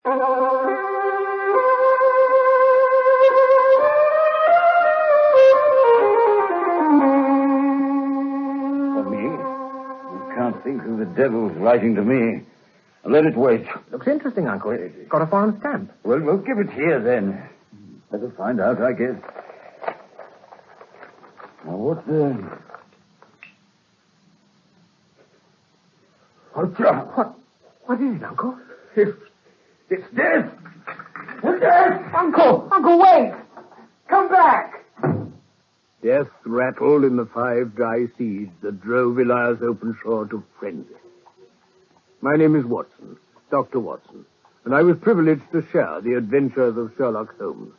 For me? You can't think who the devil's writing to me. Let it wait. Looks interesting, Uncle. It's got a foreign stamp. Well, we'll give it here, then. Better find out, I guess. Now, what the... What is it, Uncle? It's death! It's death! Uncle, wait! Come back! Death rattled in the 5 dry seas that drove Elias Openshaw to frenzy. My name is Watson, Dr. Watson, and I was privileged to share the adventures of Sherlock Holmes.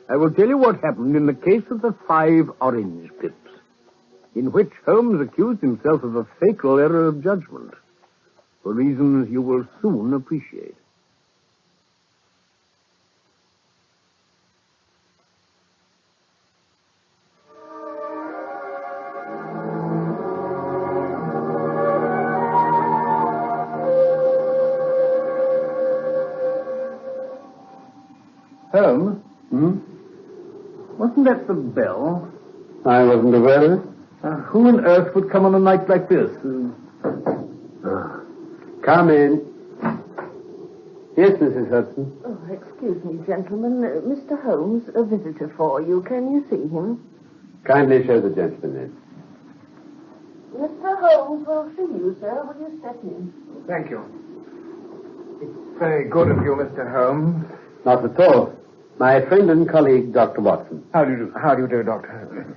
I will tell you what happened in the case of the 5 orange pips, in which Holmes accused himself of a fatal error of judgment, for reasons you will soon appreciate. Holmes? Wasn't that the bell? I wasn't aware of it. Who on earth would come on a night like this? Come in. Yes, Mrs. Hudson. Oh, excuse me, gentlemen. Mr. Holmes, a visitor for you. Can you see him? Kindly show the gentleman in. Mr. Holmes will see you, sir. Will you step in? Thank you. It's very good of you, Mr. Holmes. Not at all. My friend and colleague, Dr. Watson. How do you do? How do you do, Doctor?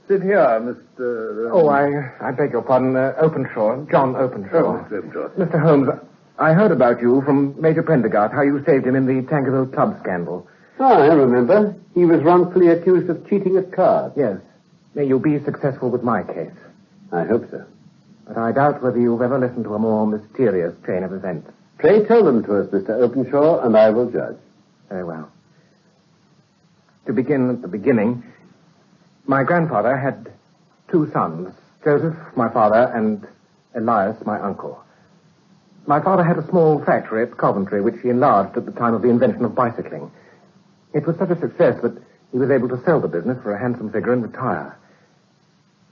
Sit here, Mr... Oh, I beg your pardon, Openshaw, John Openshaw. Mr. Holmes, I heard about you from Major Prendergast, how you saved him in the Tankerville Club scandal. Ah, I remember. He was wrongfully accused of cheating at cards. Yes. May you be successful with my case. I hope so. But I doubt whether you've ever listened to a more mysterious chain of events. Pray tell them to us, Mr. Openshaw, and I will judge. Very well. To begin at the beginning, my grandfather had 2 sons, Joseph, my father, and Elias, my uncle. My father had a small factory at Coventry, which he enlarged at the time of the invention of bicycling. It was such a success that he was able to sell the business for a handsome figure and retire.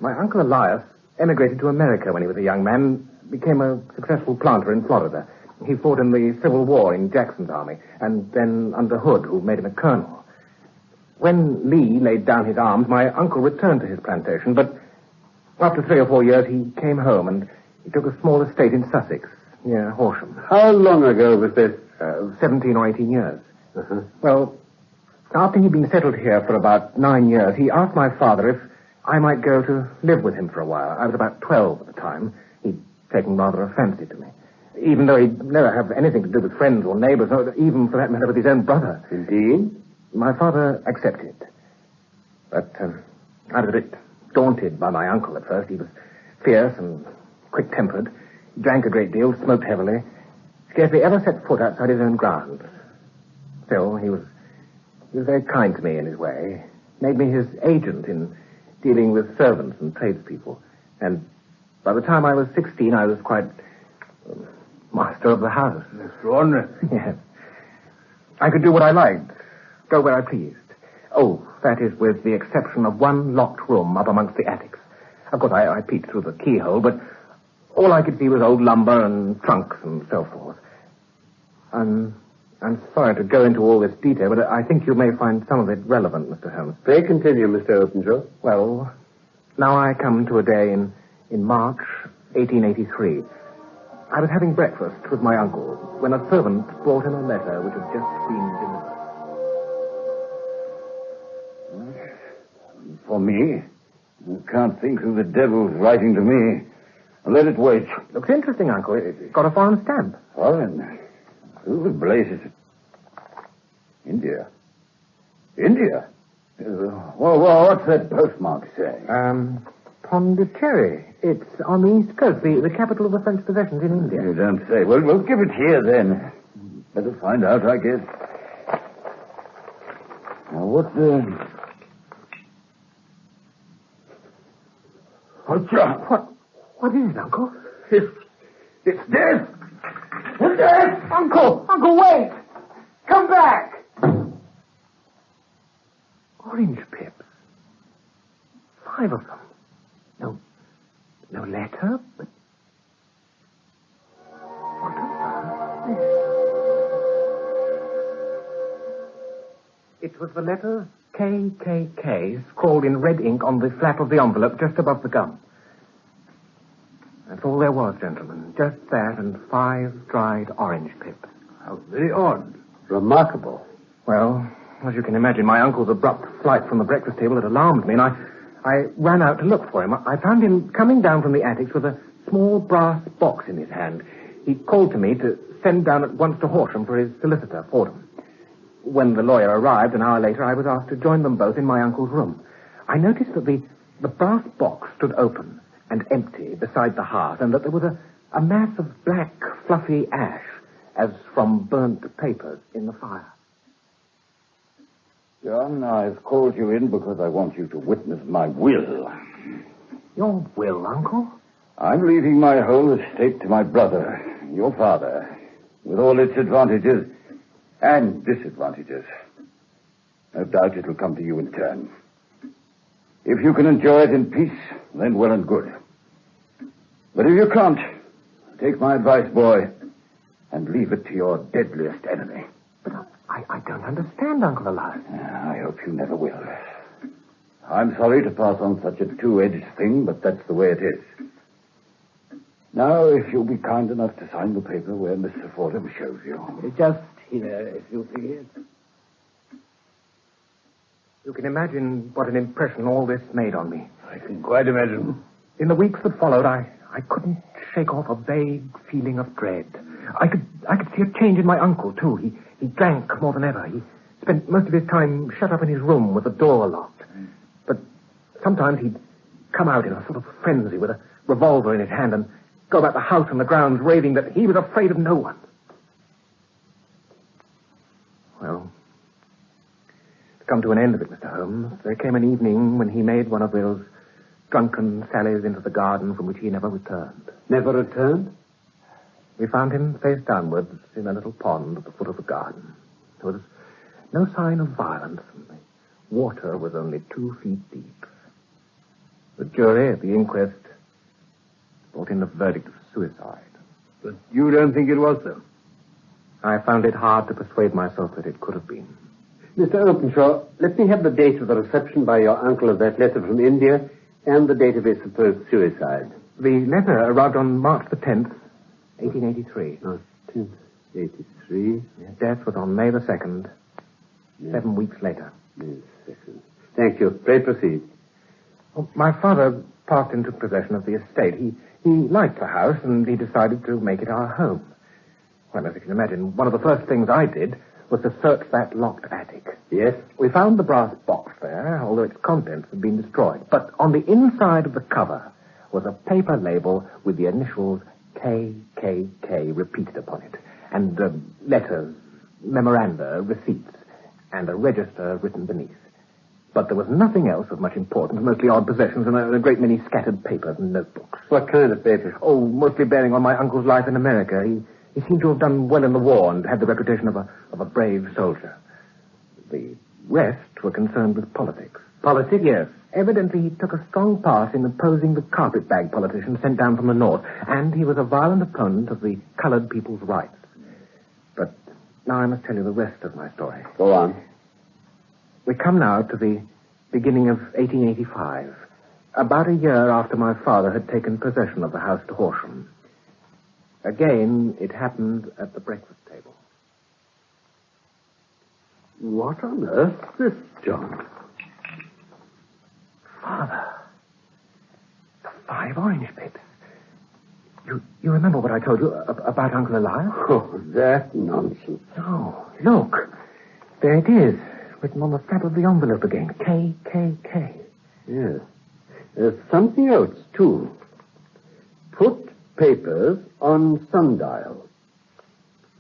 My uncle Elias emigrated to America when he was a young man, became a successful planter in Florida. He fought in the Civil War in Jackson's army, and then under Hood, who made him a colonel. When Lee laid down his arms, my uncle returned to his plantation, but after 3 or 4 years, he came home and he took a small estate in Sussex, near Horsham. How long ago was this? 17 or 18 years. Uh-huh. Well, after he'd been settled here for about 9 years, he asked my father if I might go to live with him for a while. I was about 12 at the time. He'd taken rather a fancy to me, even though he'd never have anything to do with friends or neighbors, or even, for that matter, with his own brother. Indeed? My father accepted. But I was a bit daunted by my uncle at first. He was fierce and quick-tempered. He drank a great deal, smoked heavily, scarcely ever set foot outside his own grounds. Still, he was very kind to me in his way. Made me his agent in dealing with servants and tradespeople. And by the time I was 16, I was quite master of the house. Extraordinary. Yes. I could do what I liked, go where I pleased. Oh, that is with the exception of one locked room up amongst the attics. Of course, I peeped through the keyhole, but all I could see was old lumber and trunks and so forth. I'm sorry to go into all this detail, but I think you may find some of it relevant, Mr. Holmes. Pray continue, Mr. Openshaw. Well, now I come to a day in March 1883. I was having breakfast with my uncle when a servant brought in a letter which had just been delivered. For me? You can't think who the devil's writing to me. Let it wait. Looks interesting, Uncle. It's got a foreign stamp. Foreign? Who the blazes? India. India? Well, what's that postmark say? Pondicherry. It's on the East Coast, the capital of the French possessions in India. You don't say. Well, we'll give it here, then. Better find out, I guess. Now, what What is it, Uncle? It's death! Uncle! Uncle, wait! Come back! Orange pips. 5 of them. No letter, but... What on earth? It was the letter KKK scrawled in red ink on the flap of the envelope just above the gum. That's all there was, gentlemen. Just that and 5 dried orange pips. How very odd. Remarkable. Well, as you can imagine, my uncle's abrupt flight from the breakfast table had alarmed me, and I ran out to look for him. I found him coming down from the attics with a small brass box in his hand. He called to me to send down at once to Horsham for his solicitor, Fordham. When the lawyer arrived an hour later, I was asked to join them both in my uncle's room. I noticed that the brass box stood open and empty beside the hearth, and that there was a mass of black, fluffy ash, as from burnt papers, in the fire. John, I've called you in because I want you to witness my will. Your will, Uncle? I'm leaving my whole estate to my brother, your father, with all its advantages and disadvantages. No doubt it'll come to you in turn. If you can enjoy it in peace, then well and good. But if you can't, take my advice, boy, and leave it to your deadliest enemy. But I don't understand, Uncle Elias. I hope you never will. I'm sorry to pass on such a two-edged thing, but that's the way it is. Now, if you'll be kind enough to sign the paper where Mr. Fordham shows you. Just here, if you please. You can imagine what an impression all this made on me. I can quite imagine. In the weeks that followed, I couldn't shake off a vague feeling of dread. I could see a change in my uncle, too. He drank more than ever. He spent most of his time shut up in his room with the door locked. But sometimes he'd come out in a sort of frenzy with a revolver in his hand and go about the house and the grounds raving that he was afraid of no one. Well, to come to an end of it, Mr. Holmes, there came an evening when he made one of those drunken sallies into the garden from which he never returned. Never returned? We found him face downwards in a little pond at the foot of the garden. There was no sign of violence, and the water was only 2 feet deep. The jury at the inquest brought in a verdict of suicide. But you don't think it was, though? I found it hard to persuade myself that it could have been. Mr. Openshaw, let me have the date of the reception by your uncle of that letter from India and the date of his supposed suicide. The letter arrived on March the 10th, 1883. 1883. His death was on May the 2nd, 7 weeks later. May the 2nd. Thank you. Pray proceed. Well, my father passed into possession of the estate. He liked the house, and he decided to make it our home. Well, as you can imagine, one of the first things I did was to search that locked attic. Yes? We found the brass box there, although its contents had been destroyed. But on the inside of the cover was a paper label with the initials KKK repeated upon it, and letters, memoranda, receipts, and a register written beneath. But there was nothing else of much importance, mostly odd possessions and a great many scattered papers and notebooks. What kind of papers? Oh, mostly bearing on my uncle's life in America. He seemed to have done well in the war and had the reputation of a brave soldier. The rest were concerned with politics. Politics? Yes. Evidently, he took a strong part in opposing the carpetbag politician sent down from the north, and he was a violent opponent of the colored people's rights. But now I must tell you the rest of my story. Go on. We come now to the beginning of 1885, about a year after my father had taken possession of the house to Horsham. Again, it happened at the breakfast table. What on earth is this, John? Father, the 5 orange pips. You remember what I told you about Uncle Elias? Oh, that nonsense. Oh, look. There it is, written on the flap of the envelope again. KKK. Yes. There's something else, too. Put papers on sundial.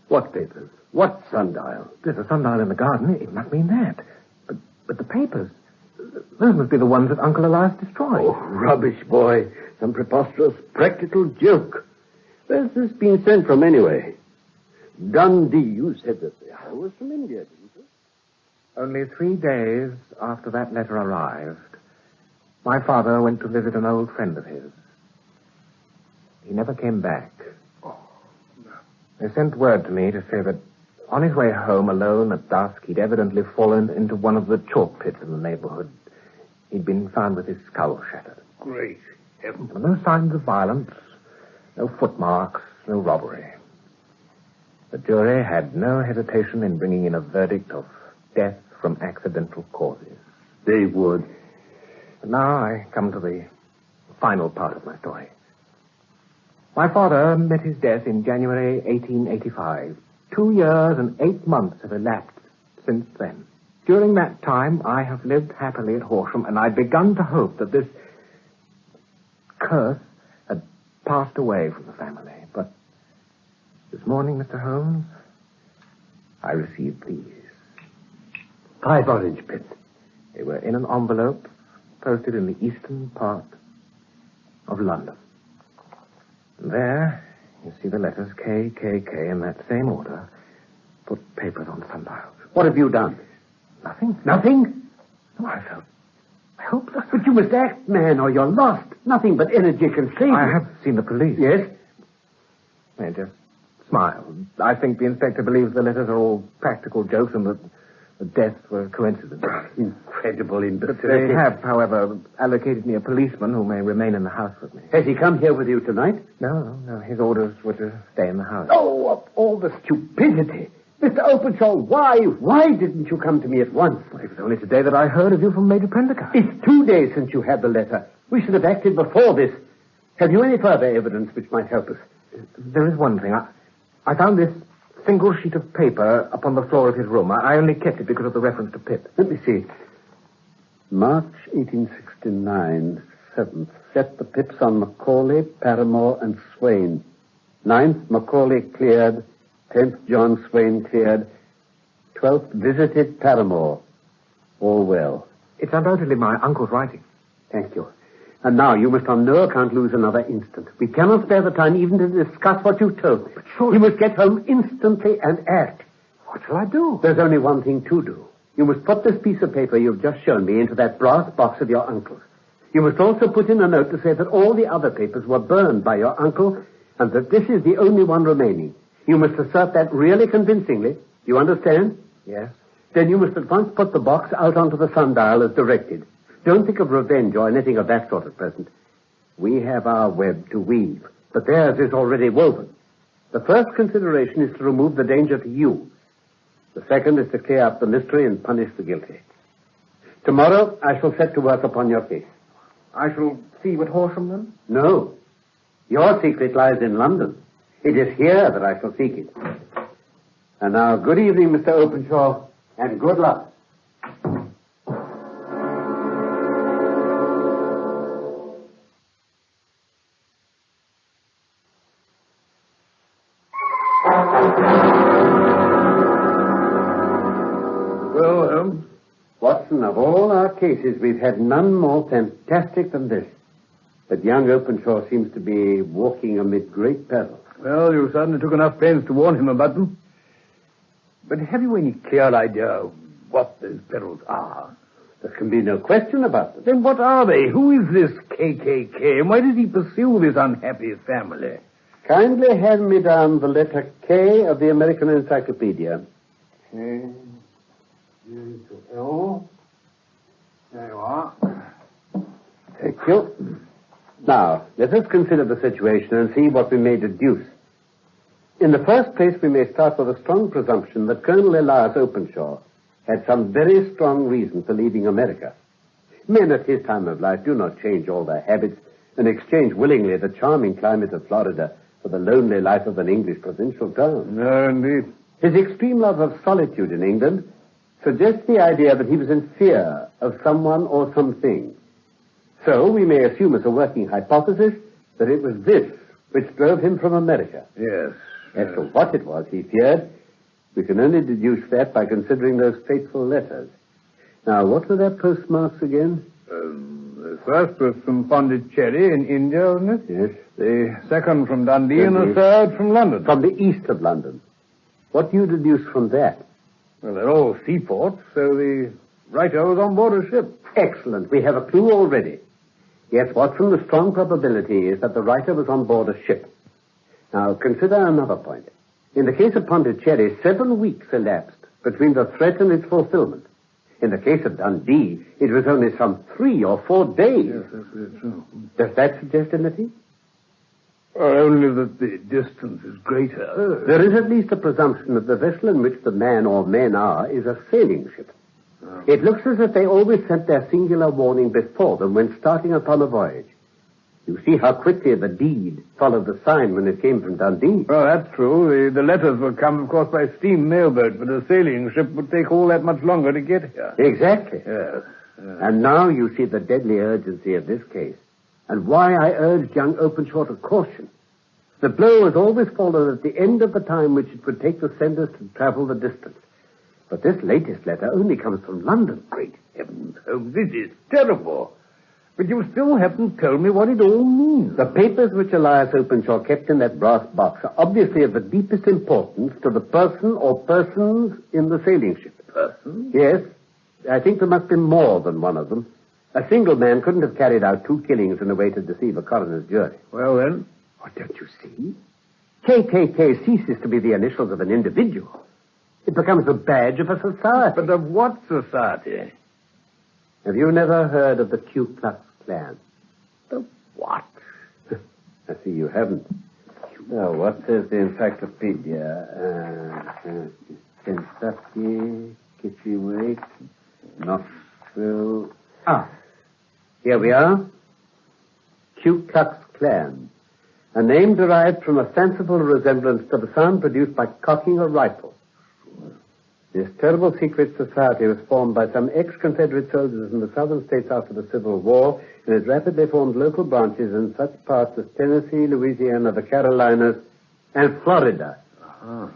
What papers? What sundial? There's a sundial in the garden. It must mean that. But the papers, those must be the ones that Uncle Elias destroyed. Oh, rubbish, boy. Some preposterous practical joke. Where's this been sent from, anyway? Dundee, you said that the letter was from India, didn't you? Only 3 days after that letter arrived, my father went to visit an old friend of his. He never came back. Oh, no. They sent word to me to say that on his way home alone at dusk, he'd evidently fallen into one of the chalk pits in the neighborhood. He'd been found with his skull shattered. Great heavens. There were no signs of violence, no footmarks, no robbery. The jury had no hesitation in bringing in a verdict of death from accidental causes. They would. And now I come to the final part of my story. My father met his death in January 1885. 2 years and 8 months have elapsed since then. During that time, I have lived happily at Horsham, and I'd begun to hope that this curse had passed away from the family. But this morning, Mr. Holmes, I received these. 5 orange pits. They were in an envelope posted in the eastern part of London. And there, you see the letters K, K, K in that same order, put papers on sundials. What have you done? Nothing. Nothing? No, I felt hopeless. But you must act, man, or you're lost. Nothing but energy can save you. I have seen the police. Yes? They just smiled. I think the inspector believes the letters are all practical jokes and that the deaths were coincidences. Incredible But imbecility. they have, however, allocated me a policeman who may remain in the house with me. Has he come here with you tonight? No. His orders were to stay in the house. Oh, of all the stupidity. Mr. Openshaw, why didn't you come to me at once? Well, it was only today that I heard of you from Major Prendergast. It's 2 days since you had the letter. We should have acted before this. Have you any further evidence which might help us? There is one thing. I found this single sheet of paper upon the floor of his room. I only kept it because of the reference to Pitt. Let me see. March 1869, 7th. Set the pips on Macaulay, Paramore, and Swain. 9th, Macaulay cleared. 10th, John Swain cleared. 12th, visited Paramore. All well. It's undoubtedly my uncle's writing. Thank you. And now, you must on no account lose another instant. We cannot spare the time even to discuss what you've told me. But surely... You must get home instantly and act. What shall I do? There's only one thing to do. You must put this piece of paper you've just shown me into that brass box of your uncle's. You must also put in a note to say that all the other papers were burned by your uncle and that this is the only one remaining. You must assert that really convincingly. You understand? Yes. Then you must at once put the box out onto the sundial as directed. Don't think of revenge or anything of that sort at present. We have our web to weave, but theirs is already woven. The first consideration is to remove the danger to you. The second is to clear up the mystery and punish the guilty. Tomorrow, I shall set to work upon your case. I shall see you at Horsham, then? No. Your secret lies in London. It is here that I shall seek it. And now, good evening, Mr. Openshaw, and good luck. Well, Holmes? Watson, of all our cases, we've had none more fantastic than this. But young Openshaw seems to be walking amid great perils. Well, you certainly took enough pains to warn him about them. But have you any clear idea what those perils are? There can be no question about them. Then what are they? Who is this KKK, and why does he pursue this unhappy family? Kindly hand me down the letter K of the American Encyclopedia. K, U to L. There you are. Thank you. Now, let us consider the situation and see what we may deduce. In the first place, we may start with a strong presumption that Colonel Elias Openshaw had some very strong reason for leaving America. Men at his time of life do not change all their habits and exchange willingly the charming climate of Florida for the lonely life of an English provincial town. No, indeed. His extreme love of solitude in England suggests the idea that he was in fear of someone or something. So we may assume as a working hypothesis that it was this which drove him from America. Yes. As to what it was he feared, we can only deduce that by considering those fateful letters. Now, what were their postmarks again? The first was from Pondicherry in India, wasn't it? Yes. The second from Dundee and the third from London. From the east of London. What do you deduce from that? Well, they're all seaports, so the writer was on board a ship. Excellent. We have a clue already. Yes, Watson, the strong probability is that the writer was on board a ship. Now, consider another point. In the case of Pondicherry, 7 weeks elapsed between the threat and its fulfillment. In the case of Dundee, it was only some 3 or 4 days. Yes, that's very true. Does that suggest anything? Well, only that the distance is greater. There is at least a presumption that the vessel in which the man or men are is a sailing ship. It looks as if they always sent their singular warning before them when starting upon a voyage. You see how quickly the deed followed the sign when it came from Dundee. Well, that's true. The letters would come, of course, by steam mailboat, but a sailing ship would take all that much longer to get here. Exactly. Yes. And now you see the deadly urgency of this case, and why I urged young Openshaw to caution. The blow has always fallen at the end of the time which it would take the senders to travel the distance. But this latest letter only comes from London. Great heavens, Holmes, this is terrible. But you still haven't told me what it all means. The papers which Elias Openshaw kept in that brass box are obviously of the deepest importance to the person or persons in the sailing ship. Person? Yes. I think there must be more than one of them. A single man couldn't have carried out 2 killings in a way to deceive a coroner's jury. Well, then? What, don't you see? KKK ceases to be the initials of an individual. It becomes a badge of a society. But of what society? Have you never heard of the Ku Klux Klan? The what? I see you haven't. Well, what says the encyclopedia? Kentucky, Kittiwake, Knoxville. Here we are. Ku Klux Klan. A name derived from a fanciful resemblance to the sound produced by cocking a rifle. This terrible secret society was formed by some ex-Confederate soldiers in the southern states after the Civil War, and it rapidly formed local branches in such parts as Tennessee, Louisiana, the Carolinas, and Florida. Uh-huh.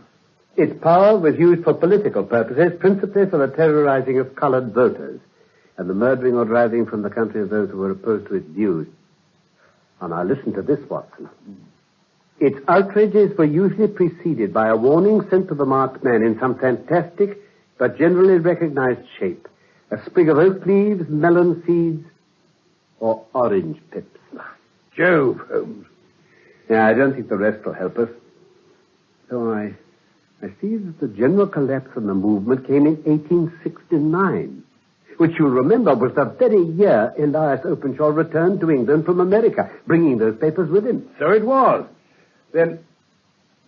Its power was used for political purposes, principally for the terrorizing of colored voters, and the murdering or driving from the country of those who were opposed to its views. And now listen to this, Watson. Its outrages were usually preceded by a warning sent to the marked man in some fantastic but generally recognized shape. A sprig of oak leaves, melon seeds, or orange pips. Jove, Holmes. Yeah, I don't think the rest will help us. So I see that the general collapse of the movement came in 1869, which you'll remember was the very year Elias Openshaw returned to England from America, bringing those papers with him. So it was. Then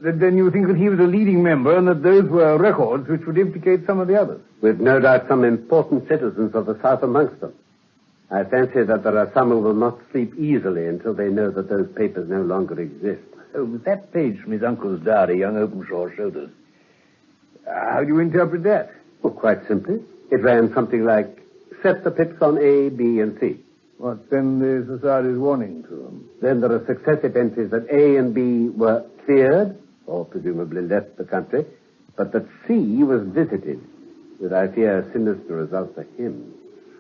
you think that he was a leading member and that those were records which would implicate some of the others? With no doubt some important citizens of the South amongst them. I fancy that there are some who will not sleep easily until they know that those papers no longer exist. Holmes, that page from his uncle's diary young Openshaw showed us. How do you interpret that? Well, quite simply. It ran something like, set the pips on A, B, and C. What's then the society's warning to them? Then there are successive entries that A and B were cleared, or presumably left the country, but that C was visited, with, I fear, sinister results for him.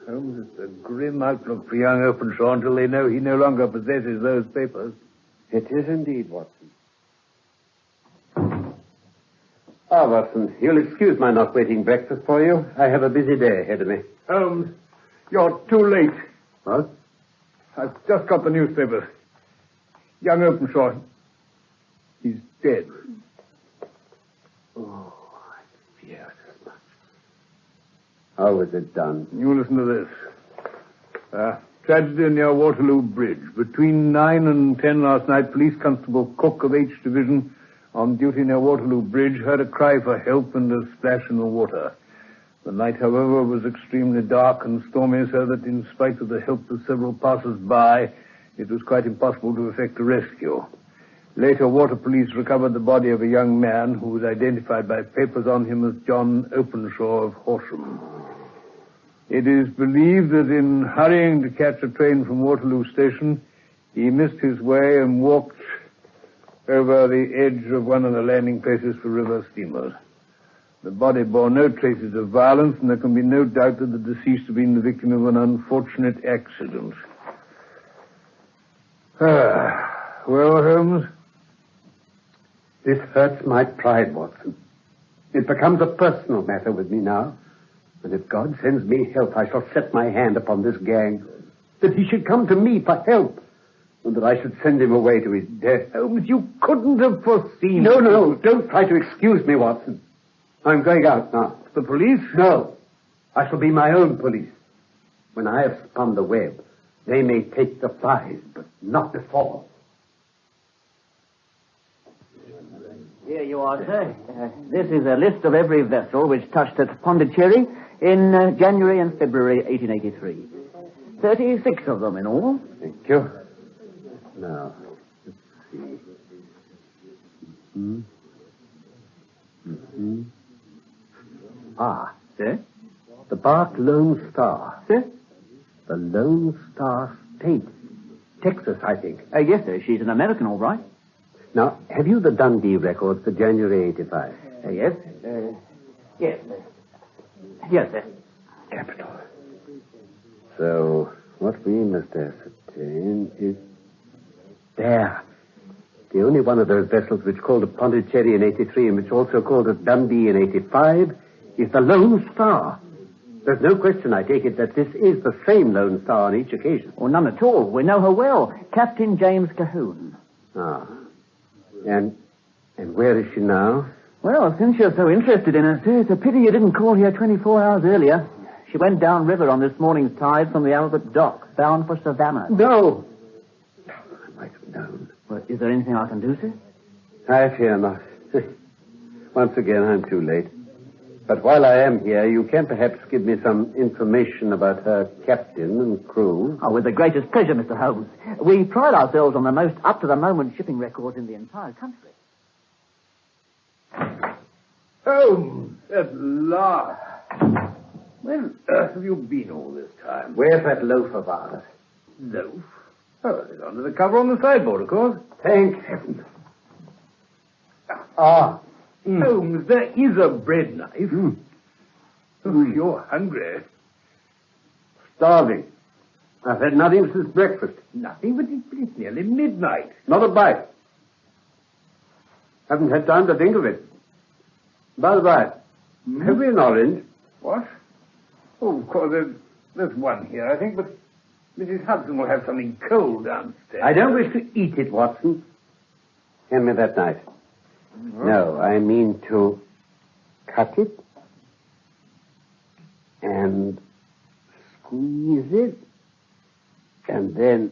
Holmes, it's a grim outlook for young Openshaw until they know he no longer possesses those papers. It is indeed, Watson. Watson, you'll excuse my not waiting breakfast for you. I have a busy day ahead of me. Holmes, you're too late. What? I've just got the newspapers. Young Openshaw, he's dead. Oh, I feared as much. How was it done? You listen to this. Tragedy near Waterloo Bridge. Between 9 and 10 last night, Police Constable Cook of H Division on duty near Waterloo Bridge heard a cry for help and a splash in the water. The night, however, was extremely dark and stormy, so that in spite of the help of several passers-by, it was quite impossible to effect a rescue. Later, water police recovered the body of a young man who was identified by papers on him as John Openshaw of Horsham. It is believed that in hurrying to catch a train from Waterloo Station, he missed his way and walked over the edge of one of the landing places for river steamers. The body bore no traces of violence, and there can be no doubt that the deceased had been the victim of an unfortunate accident. Well, Holmes? This hurts my pride, Watson. It becomes a personal matter with me now. And if God sends me help, I shall set my hand upon this gang. That he should come to me for help. And that I should send him away to his death. Holmes, you couldn't have foreseen... No, don't try to excuse me, Watson. I'm going out now. The police? No. I shall be my own police. When I have spun the web, they may take the prize, but not before. Here you are, sir. This is a list of every vessel which touched at Pondicherry in January and February 1883. 36 of them in all. Thank you. Now, let's see. Ah, Sir? the bark Lone Star. Sir? The Lone Star State. Texas, I think. Yes, sir. She's an American, all right. Now, have you the Dundee records for January 85? Yes. Yes, sir. Yes, sir. Capital. So, what we must ascertain is... There. The only one of those vessels which called at Pondicherry in 83 and which also called at Dundee in 85 is the Lone Star. There's no question, I take it, that this is the same Lone Star on each occasion. Oh, none at all. We know her well. Captain James Cahoon. Ah. And where is she now? Well, since you're so interested in her, sir, it's a pity you didn't call here 24 hours earlier. She went down river on this morning's tide from the Albert Dock, bound for Savannah. No. I might have known. Well, is there anything I can do, sir? I fear not. Once again, I'm too late. But while I am here, you can perhaps give me some information about her captain and crew. Oh, with the greatest pleasure, Mr. Holmes. We pride ourselves on the most up-to-the-moment shipping records in the entire country. Holmes, at last. Where on earth have you been all this time? Where's that loaf of ours? Loaf? Oh, it's under the cover on the sideboard, of course. Thank heaven. Holmes, there is a bread knife. Oh, you're hungry. Starving. I've had nothing since breakfast. Nothing, but it's nearly midnight. Not a bite. Haven't had time to think of it. By the by, have we an orange? What? Oh, of course, there's one here, I think, but Mrs. Hudson will have something cold downstairs. I don't wish to eat it, Watson. Hand me that knife. No, I mean to cut it and squeeze it and then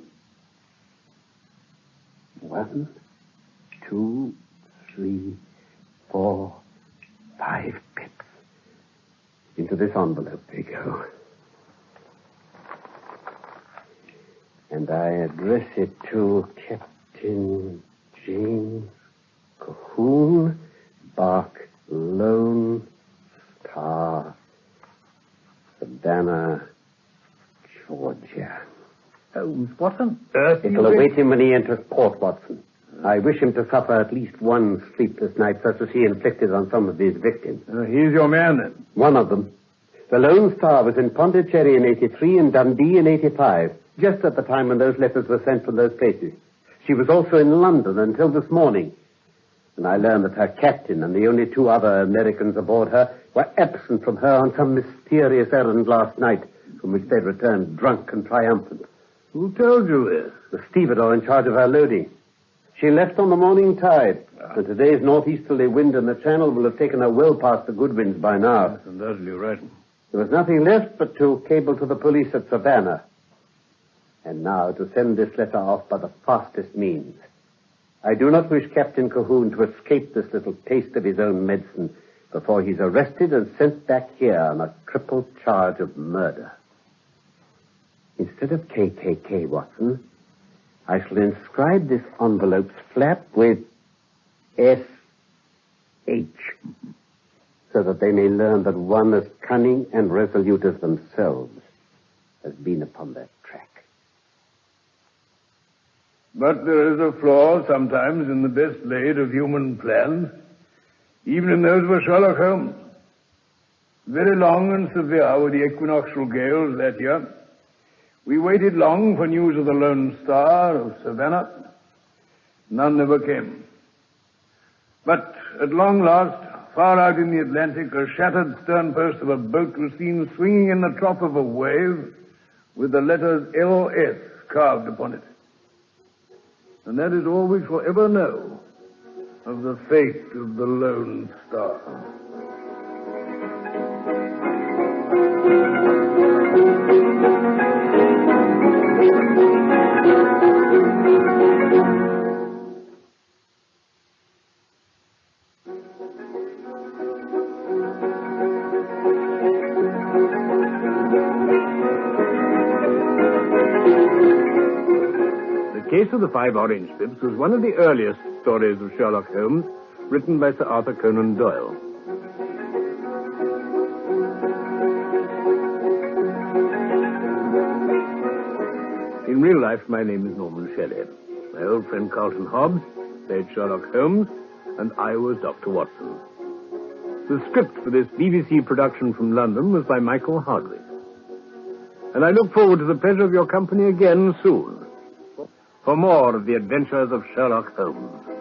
1, 2, 3, 4, 5 pips. Into this envelope they go. And I address it to Captain James Cahoon, Bark Lone Star, Savannah, Georgia. Holmes, what on earth? It'll await him when he enters port, Watson. I wish him to suffer at least one sleepless night such as he inflicted on some of his victims. He's your man, then. One of them. The Lone Star was in Pondicherry in 83 and Dundee in 85, just at the time when those letters were sent from those places. She was also in London until this morning. And I learned that her captain and the only 2 other Americans aboard her were absent from her on some mysterious errand last night, from which they returned drunk and triumphant. Who told you this? The stevedore in charge of her loading. She left on the morning tide, and today's northeasterly wind in the channel will have taken her well past the good winds by now. That's undoubtedly right. There was nothing left but to cable to the police at Savannah. And now to send this letter off by the fastest means. I do not wish Captain Cahoon to escape this little taste of his own medicine before he's arrested and sent back here on a triple charge of murder. Instead of KKK, Watson, I shall inscribe this envelope's flap with SH, so that they may learn that one as cunning and resolute as themselves has been upon their track. But there is a flaw sometimes in the best laid of human plans, even in those of Sherlock Holmes. Very long and severe were the equinoctial gales that year. We waited long for news of the Lone Star, of Savannah. None ever came. But at long last, Far out in the Atlantic, a shattered sternpost of a boat was seen swinging in the trough of a wave with the letters LS carved upon it. And that is all we shall ever know of the fate of the Lone Star. The Case of the Five Orange Pips was one of the earliest stories of Sherlock Holmes, written by Sir Arthur Conan Doyle. In real life, my name is Norman Shelley. My old friend Carlton Hobbs played Sherlock Holmes, and I was Dr. Watson. The script for this BBC production from London was by Michael Hardwick. And I look forward to the pleasure of your company again soon for more of the Adventures of Sherlock Holmes.